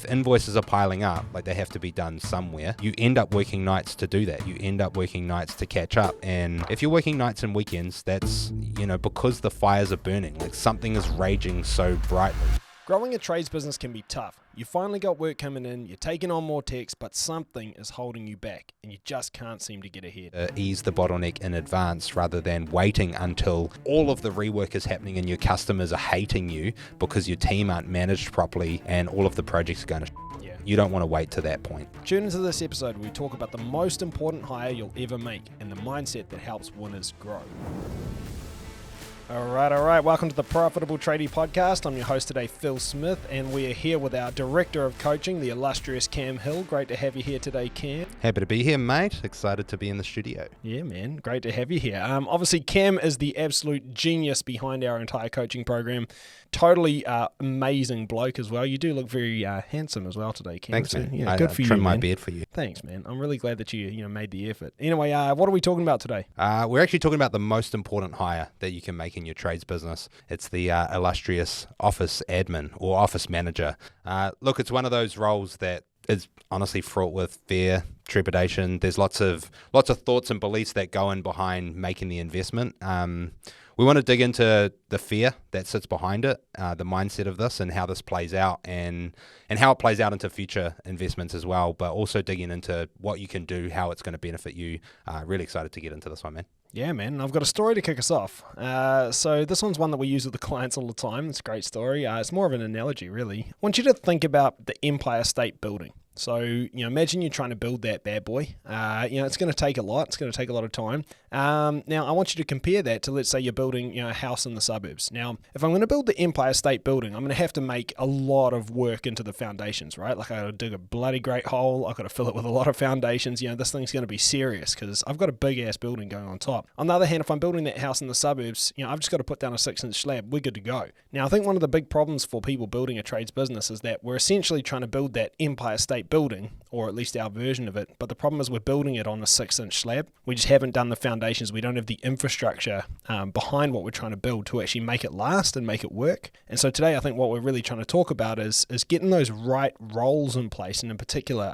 if invoices are piling up, like they have to be done somewhere, you end up working nights to do that. You end up working nights to catch up. And if you're working nights and weekends, that's, because the fires are burning, like something is raging so brightly. Growing a trades business can be tough. You finally got work coming in, you're taking on more techs, but something is holding you back and you just can't seem to get ahead. Ease the bottleneck in advance rather than waiting until all of the rework is happening and your customers are hating you because your team aren't managed properly and all of the projects are going to You don't want to wait to that point. Tune into this episode where we talk about the most important hire you'll ever make and the mindset that helps winners grow. All right. Welcome to the Profitable Tradie podcast. I'm your host today, Phil Smith, and we are here with our Director of Coaching, the illustrious Cam Hill. Great to have you here today, Cam. Happy to be here, mate. Excited to be in the studio. Yeah, man. Great to have you here. Obviously, Cam is the absolute genius behind our entire coaching program. Totally amazing bloke as well. You do look very handsome as well today, Cam. Thanks, so, man. Yeah, good for you, trimmed my man. beard for you. Thanks, man. I'm really glad that you made the effort. Anyway, what are we talking about today? We're actually talking about the most important hire that you can make in your trades business. It's the illustrious office admin or office manager. Look, it's one of those roles that is honestly fraught with fear, trepidation. There's lots of thoughts and beliefs that go in behind making the investment. We want to dig into the fear that sits behind it, the mindset of this and how this plays out and how it plays out into future investments as well, but also digging into what you can do, how it's going to benefit you. Really excited to get into this one, man. Yeah, man. I've got a story to kick us off. So this one's one that we use with the clients all the time. It's a great story. It's more of an analogy, really. I want you to think about the Empire State Building. So, imagine you're trying to build that bad boy. It's going to take a lot. It's going to take a lot of time. Now, I want you to compare that to, let's say you're building, a house in the suburbs. Now, if I'm going to build the Empire State Building, I'm going to have to make a lot of work into the foundations, right? Like I got to dig a bloody great hole. I've got to fill it with a lot of foundations. This thing's going to be serious because I've got a big ass building going on top. On the other hand, if I'm building that house in the suburbs, I've just got to put down a 6-inch slab. We're good to go. Now, I think one of the big problems for people building a trades business is that we're essentially trying to build that Empire State Building, or at least our version of it. But the problem is we're building it on a 6-inch slab. We just haven't done the foundations. We don't have the infrastructure behind what we're trying to build to actually make it last and make it work. And so today, I think what we're really trying to talk about is getting those right roles in place, and in particular,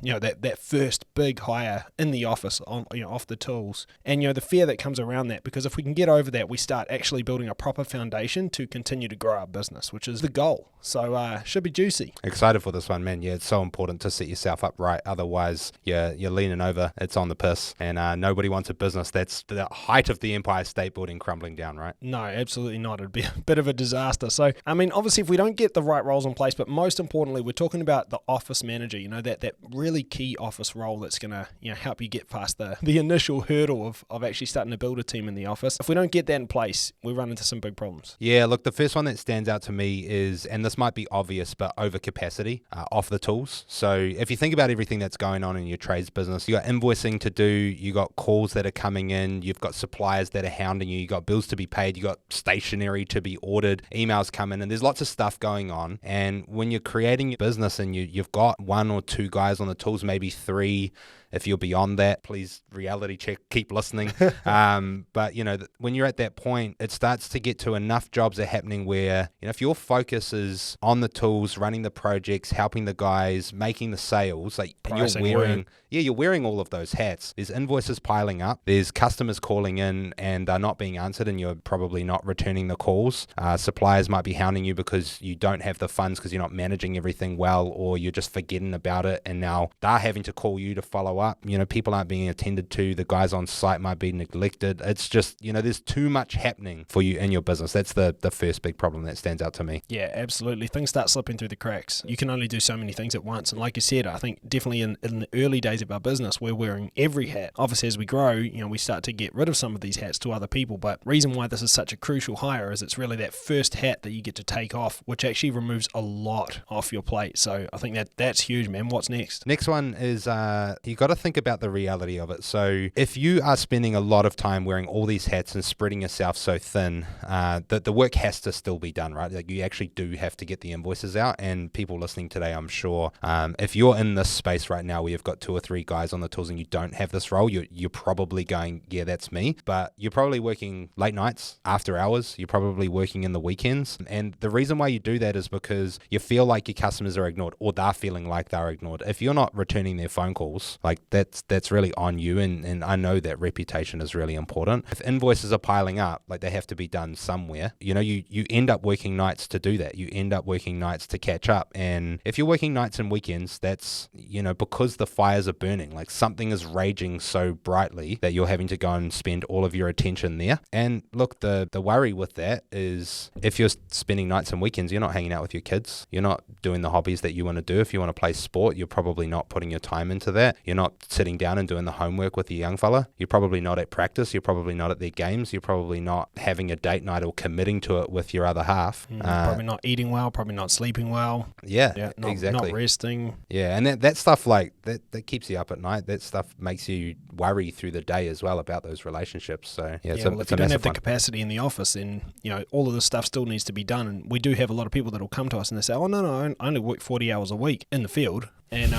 that first big hire in the office, off the tools, and the fear that comes around that. Because if we can get over that, we start actually building a proper foundation to continue to grow our business, which is the goal. So should be juicy. Excited for this one, man. Yeah, it's so important to set yourself up right. Otherwise, you're leaning over. It's on the piss, and nobody wants a business that's the height of the Empire State Building crumbling down, right? No, absolutely not. It'd be a bit of a disaster. So, obviously, if we don't get the right roles in place, but most importantly, we're talking about the office manager. That really key office role that's going to help you get past the initial hurdle of actually starting to build a team in the office. If we don't get that in place, we run into some big problems. Yeah, look, the first one that stands out to me is, and this might be obvious, but overcapacity off the tools. So if you think about everything that's going on in your trades business, you got invoicing to do, you got calls that are coming in, you've got suppliers that are hounding you, you got bills to be paid, you got stationery to be ordered, emails come in, and there's lots of stuff going on. And when you're creating your business and you've got 1 or 2 guys on the tools, maybe 3, if you're beyond that, please reality check, keep listening. But when you're at that point, it starts to get to enough jobs are happening where, if your focus is on the tools, running the projects, helping the guys, making the sales, and you're wearing all of those hats. There's invoices piling up. There's customers calling in and they're not being answered, and you're probably not returning the calls. Suppliers might be hounding you because you don't have the funds because you're not managing everything well, or you're just forgetting about it, and now they're having to call you to follow up. People aren't being attended to. The guys on site might be neglected. It's just, there's too much happening for you in your business. That's the first big problem that stands out to me. Yeah, absolutely. Things start slipping through the cracks. You can only do so many things at once. And like you said, I think definitely in the early days of our business, we're wearing every hat. Obviously, as we grow, we start to get rid of some of these hats to other people. But reason why this is such a crucial hire is it's really that first hat that you get to take off, which actually removes a lot off your plate. So I think that's huge, man. What's next? Next one is you got to to think about the reality of it. So if you are spending a lot of time wearing all these hats and spreading yourself so thin, that the work has to still be done, right? Like you actually do have to get the invoices out. And people listening today, I'm sure, if you're in this space right now where you've got 2 or 3 guys on the tools and you don't have this role, you're probably going, yeah, that's me. But you're probably working late nights, after hours. You're probably working in the weekends. And the reason why you do that is because you feel like your customers are ignored, or they're feeling like they're ignored. If you're not returning their phone calls, like that's really on you. And I know that reputation is really important. If invoices are piling up, like they have to be done somewhere. You know, you end up working nights to do that. You end up working nights to catch up. And if you're working nights and weekends, that's, you know, because the fires are burning, like something is raging so brightly that you're having to go and spend all of your attention there. And look, the worry with that is if you're spending nights and weekends, you're not hanging out with your kids. You're not doing the hobbies that you want to do. If you want to play sport, you're probably not putting your time into that. You're not sitting down and doing the homework with your young fella. You're probably not at practice. You're probably not at their games. You're probably not having a date night or committing to it with your other half. Probably not eating well, probably not sleeping well. Exactly. Not resting. Yeah, and that stuff, like that keeps you up at night. That stuff makes you worry through the day as well about those relationships. So if you don't have the capacity in the office, then all of this stuff still needs to be done. And we do have a lot of people that will come to us and they say, "Oh no, I only work 40 hours a week in the field." And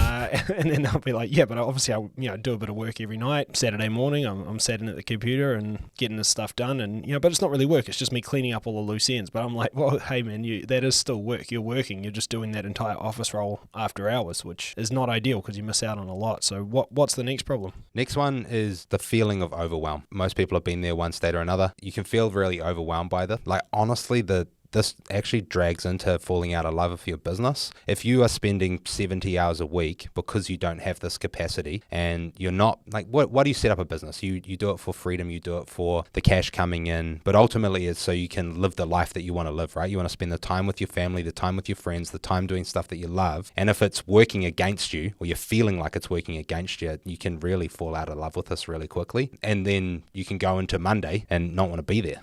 then they'll be like, yeah, but obviously I do a bit of work every night. Saturday morning, I'm sitting at the computer and getting this stuff done, and but it's not really work. It's just me cleaning up all the loose ends. But I'm like, well, hey man, that is still work. You're working. You're just doing that entire office role after hours, which is not ideal because you miss out on a lot. So what's the next problem? Next one is the feeling of overwhelm. Most people have been there one state or another. You can feel really overwhelmed by this. Like honestly, this actually drags into falling out of love of your business. If you are spending 70 hours a week because you don't have this capacity and you're not, like, why do you set up a business? You do it for freedom, you do it for the cash coming in, but ultimately it's so you can live the life that you want to live, right? You want to spend the time with your family, the time with your friends, the time doing stuff that you love. And if it's working against you, or you're feeling like it's working against you, you can really fall out of love with this really quickly. And then you can go into Monday and not want to be there.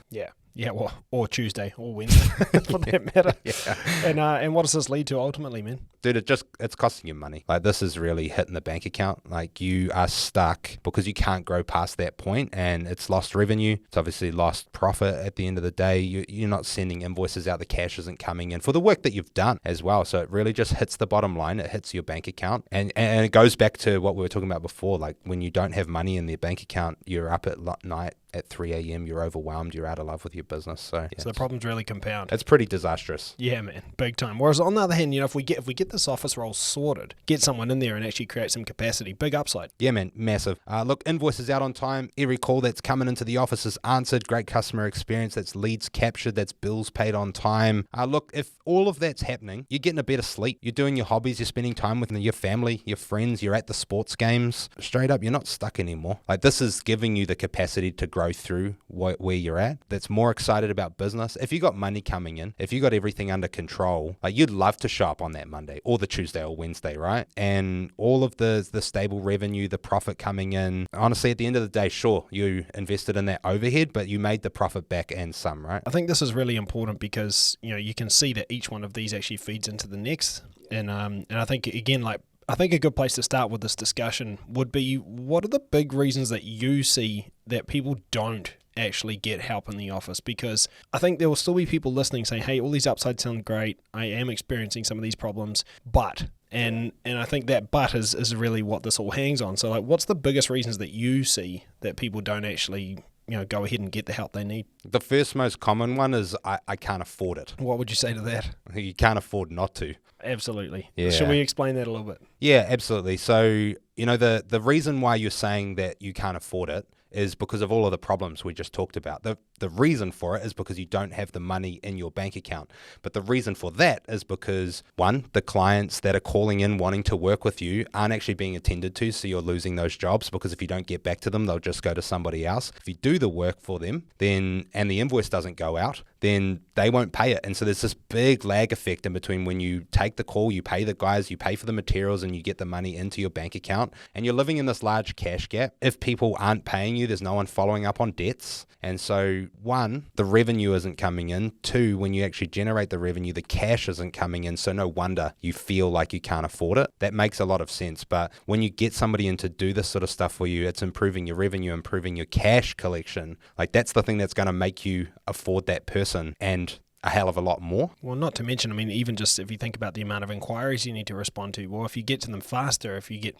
Yeah, or Tuesday or Wednesday for that matter. Yeah. And what does this lead to ultimately, man? Dude, it's costing you money. Like this is really hitting the bank account. Like you are stuck because you can't grow past that point, and it's lost revenue. It's obviously lost profit at the end of the day. You're not sending invoices out. The cash isn't coming in for the work that you've done as well. So it really just hits the bottom line. It hits your bank account, and it goes back to what we were talking about before. Like when you don't have money in their bank account, you're up at night at 3 a.m, you're overwhelmed, you're out of love with your business. So the problems really compound. It's pretty disastrous. Yeah, man, big time. Whereas on the other hand, if we get this office role sorted, get someone in there and actually create some capacity, big upside. Yeah, man, massive. Look, invoices out on time. Every call that's coming into the office is answered. Great customer experience. That's leads captured. That's bills paid on time. Look, if all of that's happening, you're getting a better sleep. You're doing your hobbies. You're spending time with your family, your friends. You're at the sports games. Straight up, you're not stuck anymore. Like this is giving you the capacity to grow through where you're at. That's more excited about business. If you got money coming in, if you got everything under control, like you'd love to show up on that Monday or the Tuesday or Wednesday, right? And all of the stable revenue, the profit coming in. Honestly, at the end of the day, sure, you invested in that overhead, but you made the profit back and some, right? I think this is really important because you can see that each one of these actually feeds into the next, and I think again, I think a good place to start with this discussion would be, what are the big reasons that you see that people don't actually get help in the office? Because I think there will still be people listening saying, hey, all these upsides sound great. I am experiencing some of these problems, but... And I think that but is really what this all hangs on. So like, what's the biggest reasons that you see that people don't actually go ahead and get the help they need? The first most common one is I can't afford it. What would you say to that? You can't afford not to. Absolutely. Yeah. Should we explain that a little bit? Yeah, absolutely. So, the reason why you're saying that you can't afford it is because of all of the problems we just talked about. The reason for it is because you don't have the money in your bank account. But the reason for that is because, one, the clients that are calling in wanting to work with you aren't actually being attended to, so you're losing those jobs, because if you don't get back to them, they'll just go to somebody else. If you do the work for them, then and the invoice doesn't go out, then they won't pay it. And so there's this big lag effect in between when you take the call, you pay the guys, you pay for the materials, and you get the money into your bank account, and you're living in this large cash gap. If people aren't paying you, there's no one following up on debts. And so one, the revenue isn't coming in. Two, when you actually generate the revenue, the cash isn't coming in. So no wonder you feel like you can't afford it. That makes a lot of sense. But when you get somebody in to do this sort of stuff for you, it's improving your revenue, improving your cash collection. Like that's the thing that's going to make you afford that person and a hell of a lot more. Well, not to mention, I mean, even just if you think about the amount of inquiries you need to respond to, well, if you get to them faster, if you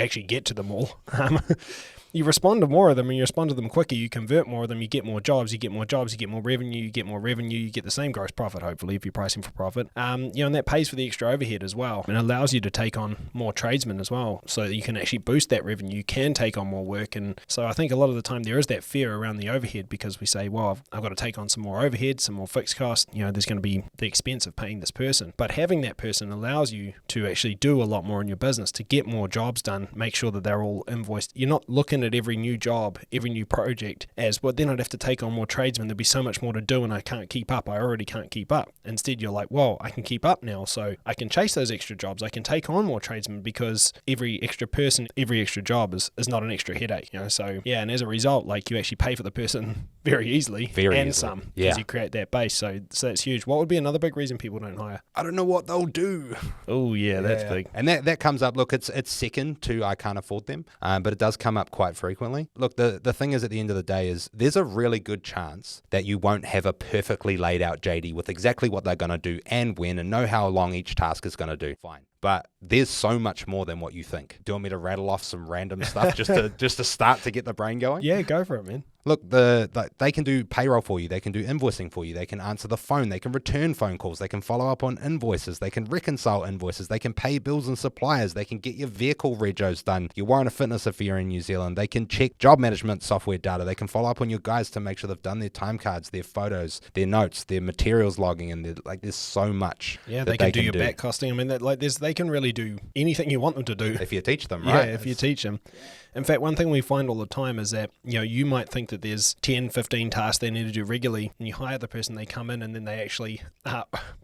actually get to them all, you respond to more of them and you respond to them quicker, you convert more of them, you get more jobs, you get more revenue, you get the same gross profit, hopefully, if you're pricing for profit. And that pays for the extra overhead as well. And it allows you to take on more tradesmen as well, so that you can actually boost that revenue, you can take on more work. And so I think a lot of the time there is that fear around the overhead, because we say, well, I've got to take on some more overhead, some more fixed costs, there's going to be the expense of paying this person. But having that person allows you to actually do a lot more in your business, to get more jobs done, make sure that they're all invoiced. You're not looking at every new job, every new project as, well, then I'd have to take on more tradesmen. There'd be so much more to do and I can't keep up. I already can't keep up. Instead, you're like, well, I can keep up now, so I can chase those extra jobs. I can take on more tradesmen because every extra person, every extra job is not an extra headache. So yeah, and as a result, like you actually pay for the person very easily, some, because you create that base. So that's huge. What would be another big reason people don't hire? I don't know what they'll do. Oh yeah, that's big. And that comes up. Look, it's second to I can't afford them, but it does come up quite frequently. Look, the thing is, at the end of the day, is there's a really good chance that you won't have a perfectly laid out JD with exactly what they're going to do and when, and know how long each task is going to do. Fine. But there's so much more than what you think. Do you want me to rattle off some random stuff just to start to get the brain going? Yeah, go for it, man. Look, they can do payroll for you. They can do invoicing for you. They can answer the phone. They can return phone calls. They can follow up on invoices. They can reconcile invoices. They can pay bills and suppliers. They can get your vehicle regos done, your warrant of fitness if you're in New Zealand. They can check job management software data. They can follow up on your guys to make sure they've done their time cards, their photos, their notes, their materials logging, and there's so much. Yeah, they can do your back costing. I mean, they can really do anything you want them to do if you teach them, right? Yeah, if you teach them. In fact, one thing we find all the time is that, you might think that there's 10, 15 tasks they need to do regularly, and you hire the person, they come in, and then they actually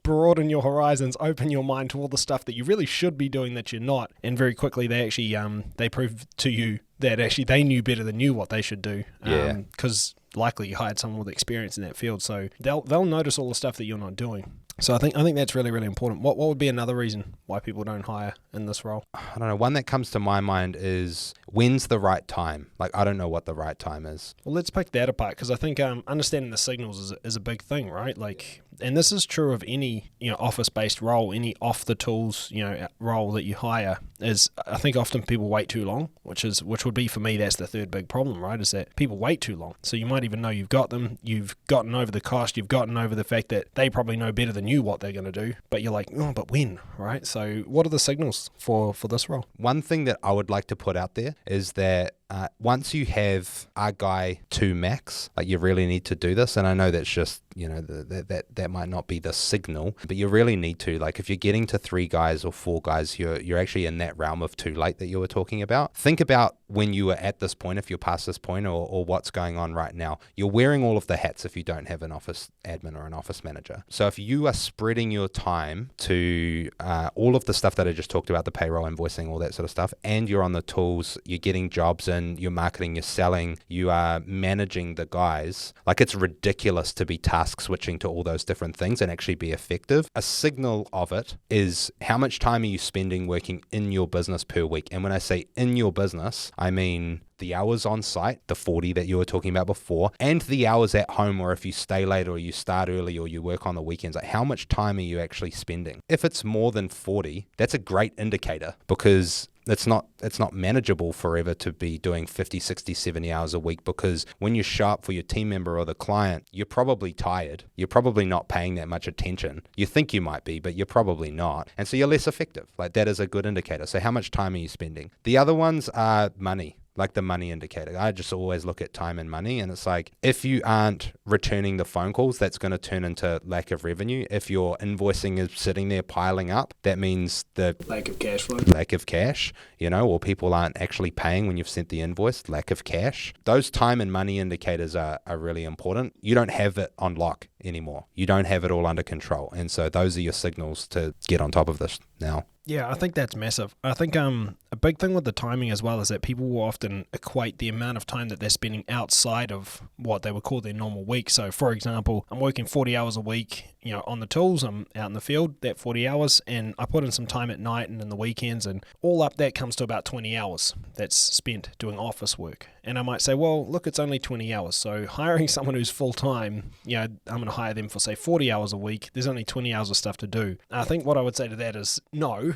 broaden your horizons, open your mind to all the stuff that you really should be doing that you're not, and very quickly they actually they prove to you that actually they knew better than you what they should do. Because likely you hired someone with experience in that field, so they'll notice all the stuff that you're not doing. So I think that's really, really important. What would be another reason why people don't hire in this role? I don't know. One that comes to my mind is, when's the right time? Like, I don't know what the right time is. Well, let's pick that apart, because I think understanding the signals is a big thing, right? Like, and this is true of any office-based role, any off-the-tools role that you hire. Is, I think often people wait too long, which would be, for me, that's the third big problem, right? Is that people wait too long. So you might even know you've got them, you've gotten over the cost, you've gotten over the fact that they probably know better than you what they're going to do, but you're like, oh, but when, right? So what are the signals for this role? One thing that I would like to put out there is that once you have a guy to max, like, you really need to do this. And I know that's just, that might not be the signal, but you really need to. Like, if you're getting to 3 guys or 4 guys, you're actually in that realm of too late that you were talking about. Think about when you were at this point, if you're past this point, or what's going on right now. You're wearing all of the hats if you don't have an office admin or an office manager. So if you are spreading your time to all of the stuff that I just talked about, the payroll, invoicing, all that sort of stuff, and you're on the tools, you're getting jobs in, you're marketing, you're selling, you are managing the guys, like, it's ridiculous to be task switching to all those different things and actually be effective. A signal of it is, how much time are you spending working in your business per week? And when I say in your business, I mean the hours on site, the 40 that you were talking about before, and the hours at home, or if you stay late or you start early or you work on the weekends. Like, how much time are you actually spending? If it's more than 40, that's a great indicator, because it's not manageable forever to be doing 50, 60, 70 hours a week, because when you show up for your team member or the client, you're probably tired. You're probably not paying that much attention. You think you might be, but you're probably not. And so you're less effective. Like, that is a good indicator. So how much time are you spending? The other ones are money. Like the money indicator. I just always look at time and money, and it's like, if you aren't returning the phone calls, that's going to turn into lack of revenue. If your invoicing is sitting there piling up, that means the lack of cash flow. Lack of cash, or people aren't actually paying when you've sent the invoice, lack of cash. Those time and money indicators are really important. You don't have it on lock anymore. You don't have it all under control. And so those are your signals to get on top of this now. Yeah, I think that's massive. I think a big thing with the timing as well is that people will often equate the amount of time that they're spending outside of what they would call their normal week. So, for example, I'm working 40 hours a week, on the tools. I'm out in the field that 40 hours, and I put in some time at night and in the weekends, and all up that comes to about 20 hours that's spent doing office work. And I might say, well, look, it's only 20 hours. So hiring someone who's full time, I'm going to hire them for say 40 hours a week. There's only 20 hours of stuff to do. I think what I would say to that is no.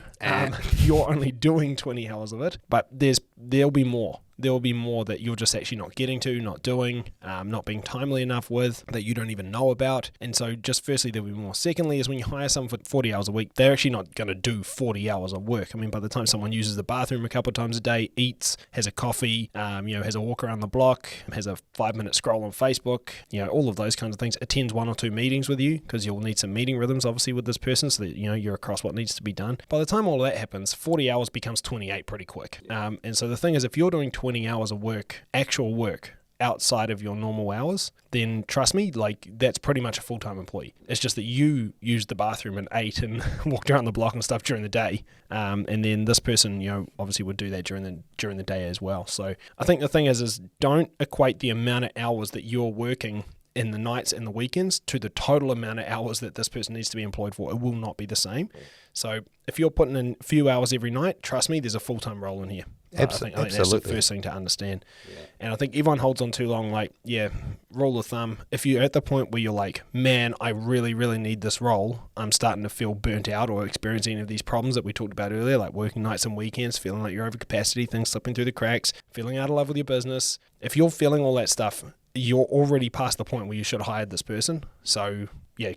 You're only doing 20 hours of it, but there'll be more. There will be more that you're just actually not getting to, not doing, not being timely enough with, that you don't even know about. And so just firstly, there'll be more. Secondly, is when you hire someone for 40 hours a week, they're actually not going to do 40 hours of work. I mean, by the time someone uses the bathroom a couple of times a day, eats, has a coffee, has a walk around the block, has a 5-minute scroll on Facebook, all of those kinds of things, attends 1 or 2 meetings with you, because you'll need some meeting rhythms, obviously, with this person, so that, you're across what needs to be done. By the time all of that happens, 40 hours becomes 28 pretty quick. And so the thing is, if you're doing 20 hours of work, actual work, outside of your normal hours, then trust me, that's pretty much a full-time employee. It's just that you used the bathroom and ate and walked around the block and stuff during the day, and then this person, obviously would do that during the day as well. So I think the thing is don't equate the amount of hours that you're working in the nights and the weekends to the total amount of hours that this person needs to be employed for. It will not be the same. So if you're putting in a few hours every night, trust me, there's a full-time role in here. I think that's the first thing to understand. Yeah. And I think everyone holds on too long. Rule of thumb, if you're at the point where you're like, man, I really, really need this role, I'm starting to feel burnt out or experiencing any of these problems that we talked about earlier, like working nights and weekends, feeling like you're over capacity, things slipping through the cracks, feeling out of love with your business. If you're feeling all that stuff, you're already past the point where you should have hired this person. So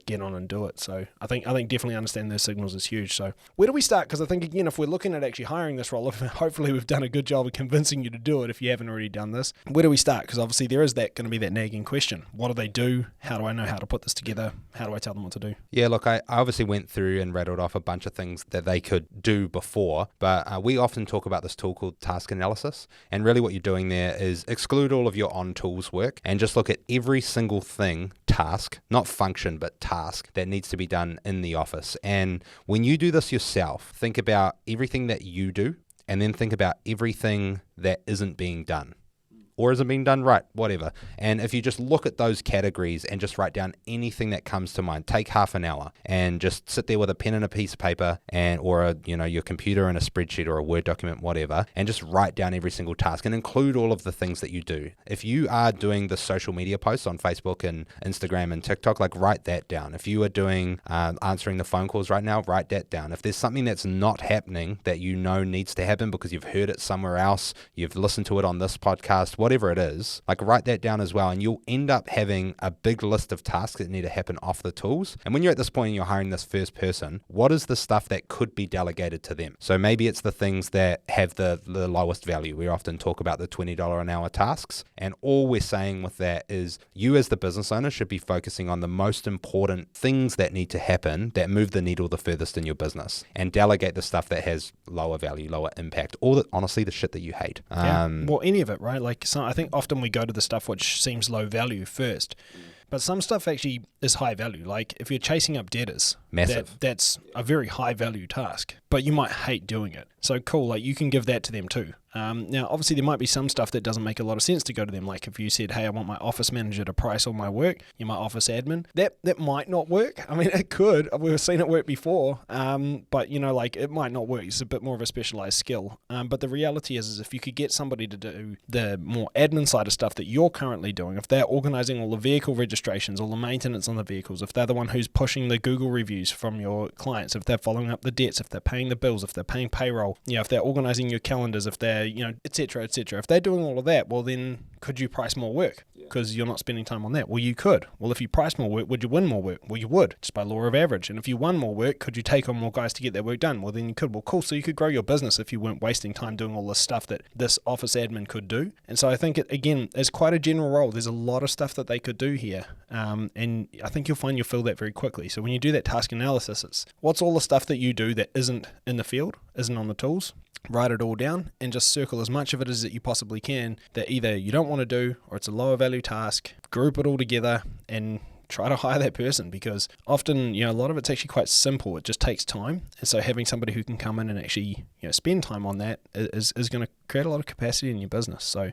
get on and do it. So I think definitely understanding those signals is huge. So where do we start? Because I think, again, if we're looking at actually hiring this role, hopefully we've done a good job of convincing you to do it if you haven't already done this. Where do we start? Because obviously there is going to be that nagging question. What do they do? How do I know how to put this together? How do I tell them what to do? Yeah, look, I obviously went through and rattled off a bunch of things that they could do before, but we often talk about this tool called task analysis. And really what you're doing there is exclude all of your on-tools work and just look at every single task, not function, but task that needs to be done in the office. And when you do this yourself, think about everything that you do and then think about everything that isn't being done. Or isn't being done right, whatever. And if you just look at those categories and just write down anything that comes to mind, take half an hour and just sit there with a pen and a piece of paper or your computer and a spreadsheet or a Word document, whatever, and just write down every single task and include all of the things that you do. If you are doing the social media posts on Facebook and Instagram and TikTok, write that down. If you are doing answering the phone calls right now, write that down. If there's something that's not happening that needs to happen because you've heard it somewhere else, you've listened to it on this podcast, whatever it is, write that down as well, and you'll end up having a big list of tasks that need to happen off the tools. And when you're at this point and you're hiring this first person, what is the stuff that could be delegated to them? So maybe it's the things that have the lowest value. We often talk about the $20 an hour tasks, and all we're saying with that is you as the business owner should be focusing on the most important things that need to happen that move the needle the furthest in your business, and delegate the stuff that has lower value, lower impact, or honestly the shit that you hate. Well, any of it, right? I think often we go to the stuff which seems low value first. But some stuff actually is high value. Like if you're chasing up debtors, massive. That's a very high value task, but you might hate doing it. So cool, you can give that to them too. Now, obviously, there might be some stuff that doesn't make a lot of sense to go to them. Like if you said, hey, I want my office manager to price all my work, you're my office admin. That might not work. I mean, it could. We've seen it work before. But, it might not work. It's a bit more of a specialized skill. But the reality is if you could get somebody to do the more admin side of stuff that you're currently doing, if they're organizing all the vehicle registrations, all the maintenance on the vehicles, if they're the one who's pushing the Google reviews from your clients, if they're following up the debts, if they're paying the bills, if they're paying payroll, if they're organizing your calendars, if they're, et cetera, et cetera. If they're doing all of that, well, then could you price more work? Because you're not spending time on that. Well, you could. Well, if you price more work, would you win more work? Well, you would, just by law of average. And if you won more work, could you take on more guys to get that work done? Well, then you could. Well, cool. So you could grow your business if you weren't wasting time doing all this stuff that this office admin could do. And so I think, again, it's quite a general role. There's a lot of stuff that they could do here. And I think you'll find you'll fill that very quickly. So when you do that task analysis, it's what's all the stuff that you do that isn't in the field, isn't on the tools? Write it all down and just circle as much of it as that you possibly can that either you don't want to do or it's a lower value task. Group it all together and try to hire that person, because often, a lot of it's actually quite simple. It just takes time. And so having somebody who can come in and actually, spend time on that is going to create a lot of capacity in your business. So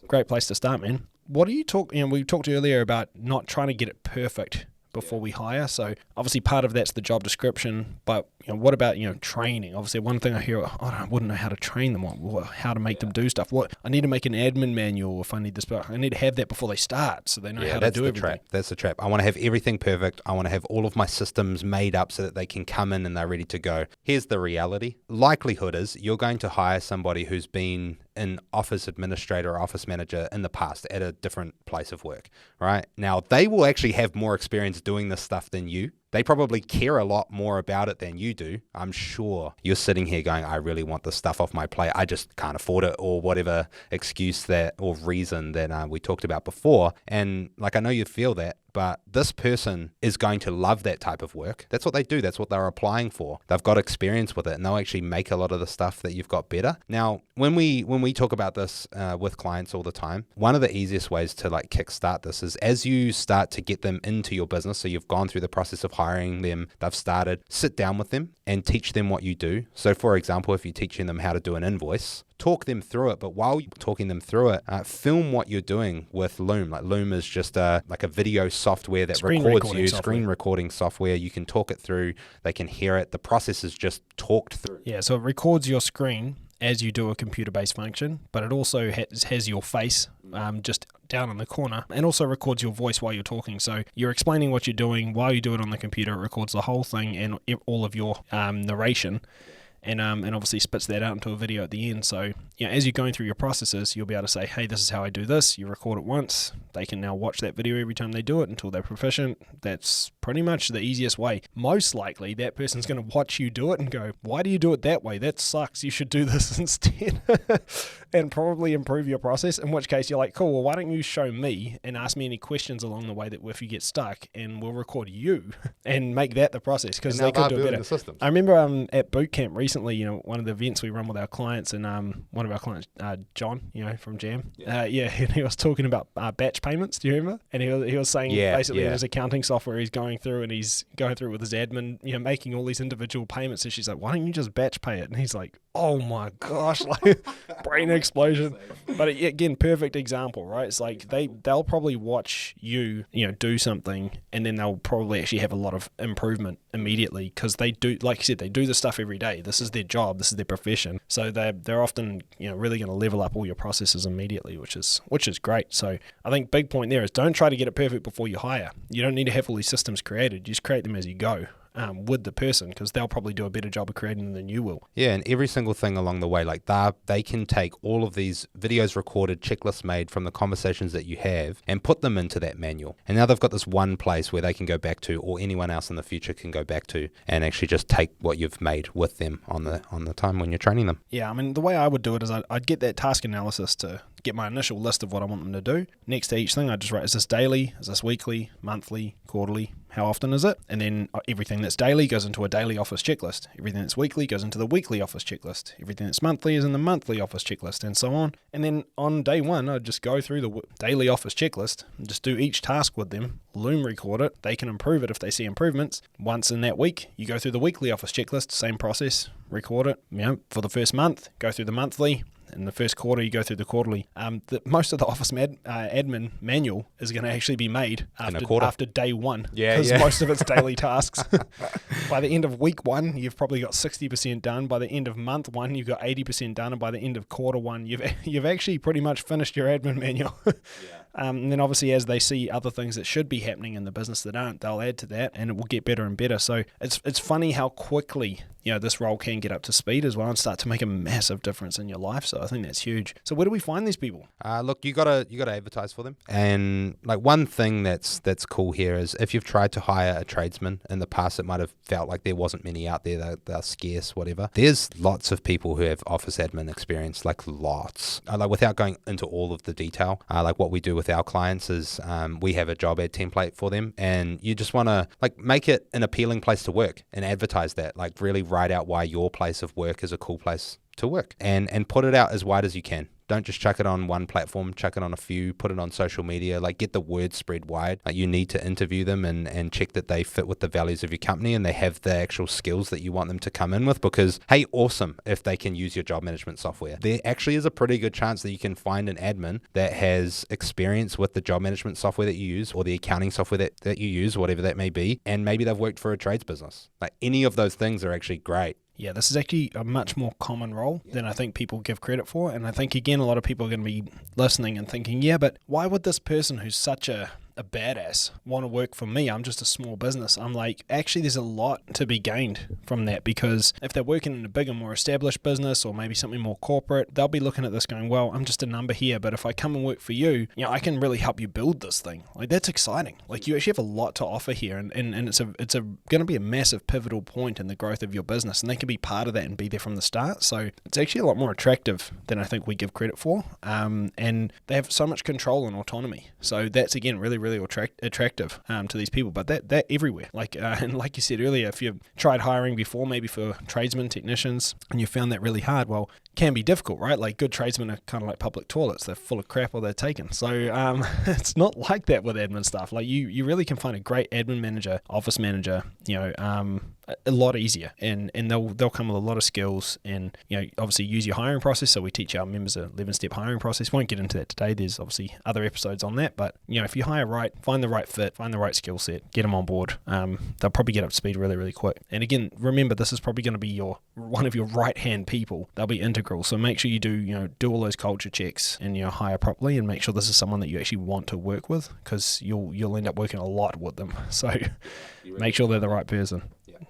great place to start, man. What do you talk, we talked earlier about not trying to get it perfect before we hire. So obviously part of that's the job description, but what about, training? Obviously one thing I hear, I wouldn't know how to train them, or how to make them do stuff. I need to make an admin manual if I need this, but I need to have that before they start so they know how to do everything. That's the trap. I want to have everything perfect. I want to have all of my systems made up so that they can come in and they're ready to go. Here's the reality. Likelihood is you're going to hire somebody who's been an office administrator or office manager in the past at a different place of work, right? Now, they will actually have more experience doing this stuff than you. They probably care a lot more about it than you do. I'm sure you're sitting here going, I really want this stuff off my plate. I just can't afford it, or whatever excuse that or reason that we talked about before. And I know you feel that, but this person is going to love that type of work. That's what they do. That's what they're applying for. They've got experience with it, and they'll actually make a lot of the stuff that you've got better. Now, when we talk about this with clients all the time, one of the easiest ways to kickstart this is as you start to get them into your business. So you've gone through the process of hiring them, they've started, sit down with them and teach them what you do. So for example, if you're teaching them how to do an invoice, talk them through it, but while you're talking them through it, film what you're doing with Loom. Loom is just a video software that records you, screen recording software. You can talk it through, they can hear it. The process is just talked through. Yeah, so it records your screen as you do a computer-based function, but it also has your face just down in the corner, and also records your voice while you're talking. So you're explaining what you're doing while you do it on the computer. It records the whole thing and all of your narration. And obviously spits that out into a video at the end. So as you're going through your processes, you'll be able to say, hey, this is how I do this. You record it once. They can now watch that video every time they do it until they're proficient. That's pretty much the easiest way. Most likely, that person's going to watch you do it and go, why do you do it that way? That sucks. You should do this instead. And probably improve your process, in which case you're like, cool, well, why don't you show me and ask me any questions along the way that if you get stuck, and we'll record you and make that the process, because they could do it better. I remember at boot camp recently, one of the events we run with our clients, and one of our clients, John, from Jam, and he was talking about batch payments. Do you remember? And he was saying basically in his accounting software, he's going through and he's going through with his admin, making all these individual payments, and she's like, why don't you just batch pay it? And he's like, oh my gosh, brain explosion. But again, perfect example, right? It's like they'll probably watch you, do something, and then they'll probably actually have a lot of improvement immediately, because they do, like you said, they do this stuff every day. This is their job, this is their profession. So they're often, really going to level up all your processes immediately, which is great. So I think big point there is don't try to get it perfect before you hire. You don't need to have all these systems created. You just create them as you go. With the person, because they'll probably do a better job of creating them than you will. Yeah, and every single thing along the way, they can take all of these videos recorded, checklists made from the conversations that you have, and put them into that manual. And now they've got this one place where they can go back to, or anyone else in the future can go back to, and actually just take what you've made with them on the time when you're training them. Yeah, I mean, the way I would do it is I'd get that task analysis to get my initial list of what I want them to do. Next to each thing, I just write, is this daily? Is this weekly? Monthly? Quarterly? How often is it? And then everything that's daily goes into a daily office checklist. Everything that's weekly goes into the weekly office checklist. Everything that's monthly is in the monthly office checklist, and so on. And then on day one, I'd just go through the daily office checklist and just do each task with them, Loom record it. They can improve it if they see improvements. Once in that week, you go through the weekly office checklist, same process, record it. For the first month, go through the monthly. In the first quarter, you go through the quarterly. Most of the office admin manual is going to actually be made after day one, because most of it's daily tasks. By the end of week one, you've probably got 60% done. By the end of month one, you've got 80% done, and by the end of quarter one, you've actually pretty much finished your admin manual. And then obviously as they see other things that should be happening in the business that aren't, they'll add to that, and it will get better and better. So it's funny how quickly this role can get up to speed as well and start to make a massive difference in your life. So I think that's huge. So where do we find these people? Look, you gotta advertise for them. And one thing that's cool here is if you've tried to hire a tradesman in the past, it might have felt like there wasn't many out there. They're scarce, whatever. There's lots of people who have office admin experience, lots. Without going into all of the detail, what we do with our clients is we have a job ad template for them, and you just want to make it an appealing place to work and advertise that. Really write out why your place of work is a cool place to work, and put it out as wide as you can. Don't just chuck it on one platform, chuck it on a few, put it on social media, like get the word spread wide. Like you need to interview them and check that they fit with the values of your company and they have the actual skills that you want them to come in with, because hey, awesome if they can use your job management software. There actually is a pretty good chance that you can find an admin that has experience with the job management software that you use or the accounting software that you use, whatever that may be, and maybe they've worked for a trades business. Like any of those things are actually great. Yeah, this is actually a much more common role than I think people give credit for. And I think, again, a lot of people are going to be listening and thinking, yeah, but why would this person who's such a badass want to work for me? I'm just a small business. I'm like, actually, there's a lot to be gained from that, because if they're working in a bigger, more established business or maybe something more corporate, they'll be looking at this going, well, I'm just a number here, but if I come and work for you, I can really help you build this thing. Like, that's exciting. Like, you actually have a lot to offer here, and it's going to be a massive pivotal point in the growth of your business, and they can be part of that and be there from the start. So it's actually a lot more attractive than I think we give credit for, and they have so much control and autonomy. So that's, again, really attractive to these people, but they're everywhere. And like you said earlier, if you've tried hiring before, maybe for tradesmen, technicians, and you found that really hard, well, it can be difficult, right? Like good tradesmen are kind of like public toilets. They're full of crap or they're taken. So it's not like that with admin stuff. Like you really can find a great admin manager, office manager, a lot easier, and they'll come with a lot of skills, and obviously use your hiring process. So we teach our members a 11-step hiring process. Won't get into that today. There's obviously other episodes on that, but if you hire right, find the right fit, find the right skill set, get them on board. They'll probably get up to speed really quick. And again, remember, this is probably going to be one of your right hand people. They'll be integral. So make sure you do all those culture checks and hire properly, and make sure this is someone that you actually want to work with, because you'll end up working a lot with them. So make sure they're the right person.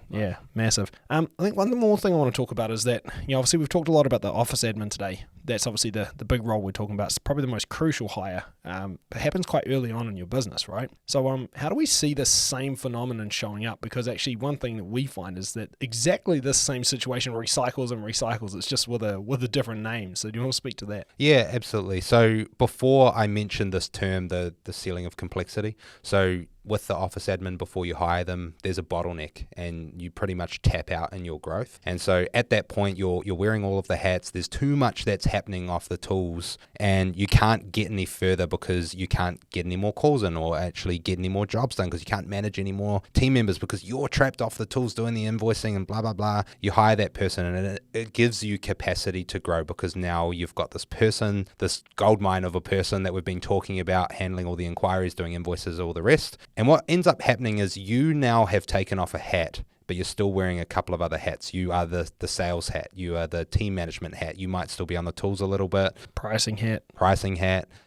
Yeah, massive. I think one more thing I want to talk about is that, obviously we've talked a lot about the office admin today. That's obviously the big role we're talking about. It's probably the most crucial hire. It happens quite early on in your business, right? So how do we see this same phenomenon showing up? Because actually one thing that we find is that exactly this same situation recycles. It's just with a different name. So do you want to speak to that? Yeah, absolutely. So before I mentioned this term, the ceiling of complexity. So with the office admin, before you hire them, there's a bottleneck and you pretty much tap out in your growth. And so at that point, you're wearing all of the hats. There's too much that's happening off the tools, and you can't get any further because you can't get any more calls in or actually get any more jobs done, because you can't manage any more team members because you're trapped off the tools doing the invoicing and blah, blah, blah. You hire that person, and it gives you capacity to grow, because now you've got this person, this goldmine of a person that we've been talking about, handling all the inquiries, doing invoices, all the rest. And what ends up happening is you now have taken off a hat, but you're still wearing a couple of other hats. You are the sales hat. You are the team management hat. You might still be on the tools a little bit. Pricing hat.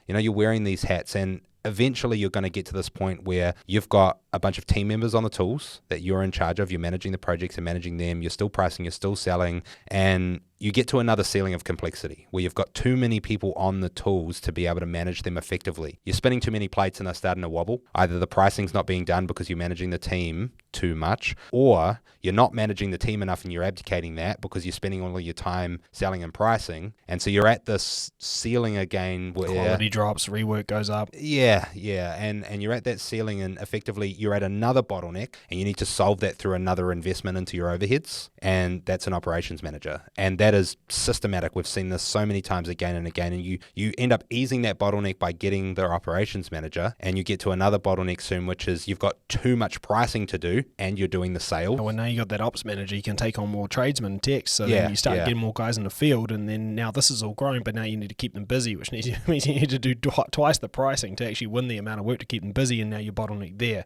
You're wearing these hats, and eventually you're going to get to this point where you've got a bunch of team members on the tools that you're in charge of. You're managing the projects and managing them. You're still pricing, you're still selling, and you get to another ceiling of complexity where you've got too many people on the tools to be able to manage them effectively. You're spinning too many plates and they're starting to wobble. Either the pricing's not being done because you're managing the team too much, or you're not managing the team enough and you're abdicating that because you're spending all of your time selling and pricing. And so you're at this ceiling again where quality drops, rework goes up. Yeah. And you're at that ceiling, and effectively you're at another bottleneck, and you need to solve that through another investment into your overheads. And that's an operations manager. And that is systematic. We've seen this so many times again and again. And you end up easing that bottleneck by getting the operations manager, and you get to another bottleneck soon, which is you've got too much pricing to do and you're doing the sale. Well, now you got that ops manager, you can take on more tradesmen, techs, so then you start getting more guys in the field, and then now this is all growing, but now you need to keep them busy, which means you need to do twice the pricing to actually win the amount of work to keep them busy, and now you're bottleneck there.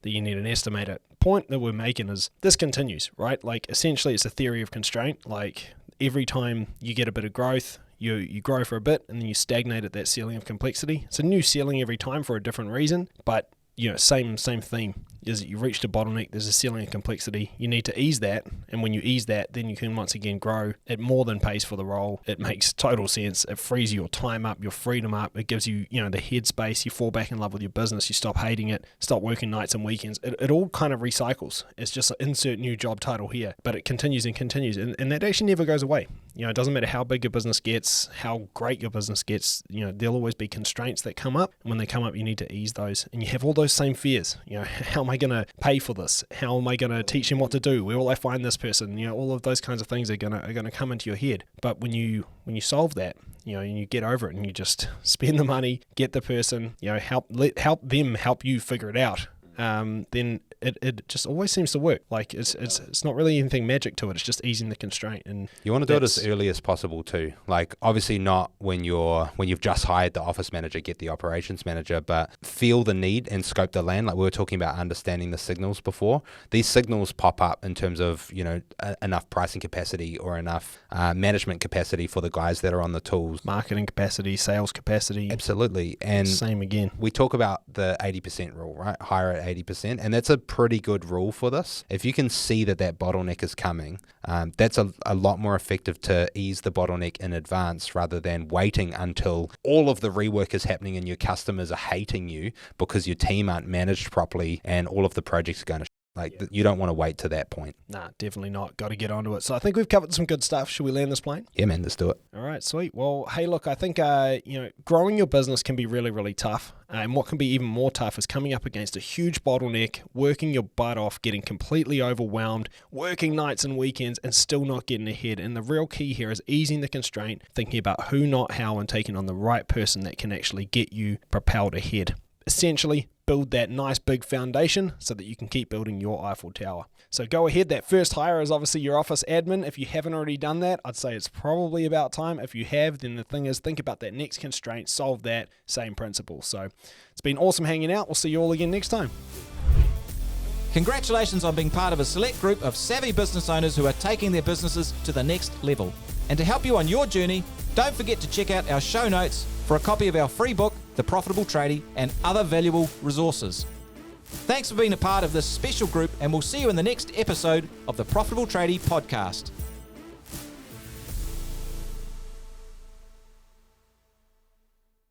That you need an estimator. Point that we're making is this continues, right? Like essentially it's a theory of constraint. Like every time you get a bit of growth, you grow for a bit and then you stagnate at that ceiling of complexity. It's a new ceiling every time for a different reason, but same theme is that you reached a bottleneck, there's a ceiling of complexity, you need to ease that, and when you ease that, then you can once again grow. It more than pays for the role. It makes total sense. It frees your time up, your freedom up. It gives you, the headspace. You fall back in love with your business. You stop hating it, stop working nights and weekends. It all kind of recycles. It's just an insert new job title here, but it continues and continues, and that actually never goes away. It doesn't matter how big your business gets, how great your business gets, there'll always be constraints that come up, and when they come up, you need to ease those, and you have all those same fears. How am I going to pay for this? How am I going to teach him what to do? Where will I find this person? All of those kinds of things are going to come into your head. But when you solve that, and you get over it and you just spend the money, get the person, help them help you figure it out, then it just always seems to work. Like it's not really anything magic to it. It's just easing the constraint. And you want to do it as early as possible too. Like obviously not when you've just hired the office manager, get the operations manager, but feel the need and scope the land. Like we were talking about understanding the signals before. These signals pop up in terms of enough pricing capacity or enough management capacity for the guys that are on the tools. Marketing capacity, sales capacity. Absolutely. And same again. We talk about the 80% rule, right? Hire at 80%, and that's a pretty good rule for this. If you can see that bottleneck is coming, that's a lot more effective to ease the bottleneck in advance rather than waiting until all of the rework is happening and your customers are hating you because your team aren't managed properly and all of the projects are going to you don't want to wait to that point. Nah, definitely not. Got to get onto it. So I think we've covered some good stuff. Should we land this plane? Yeah, man, let's do it. All right, sweet. Well, hey, look, I think, growing your business can be really, really tough. And what can be even more tough is coming up against a huge bottleneck, working your butt off, getting completely overwhelmed, working nights and weekends, and still not getting ahead. And the real key here is easing the constraint, thinking about who, not how, and taking on the right person that can actually get you propelled ahead. Essentially, build that nice big foundation so that you can keep building your Eiffel Tower. So go ahead. That first hire is obviously your office admin. If you haven't already done that, I'd say it's probably about time. If you have, then the thing is, think about that next constraint, solve that, same principle. So it's been awesome hanging out. We'll see you all again next time. Congratulations on being part of a select group of savvy business owners who are taking their businesses to the next level. And to help you on your journey, don't forget to check out our show notes for a copy of our free book, The Profitable Tradie, and other valuable resources. Thanks for being a part of this special group, and we'll see you in the next episode of the Profitable Tradie podcast.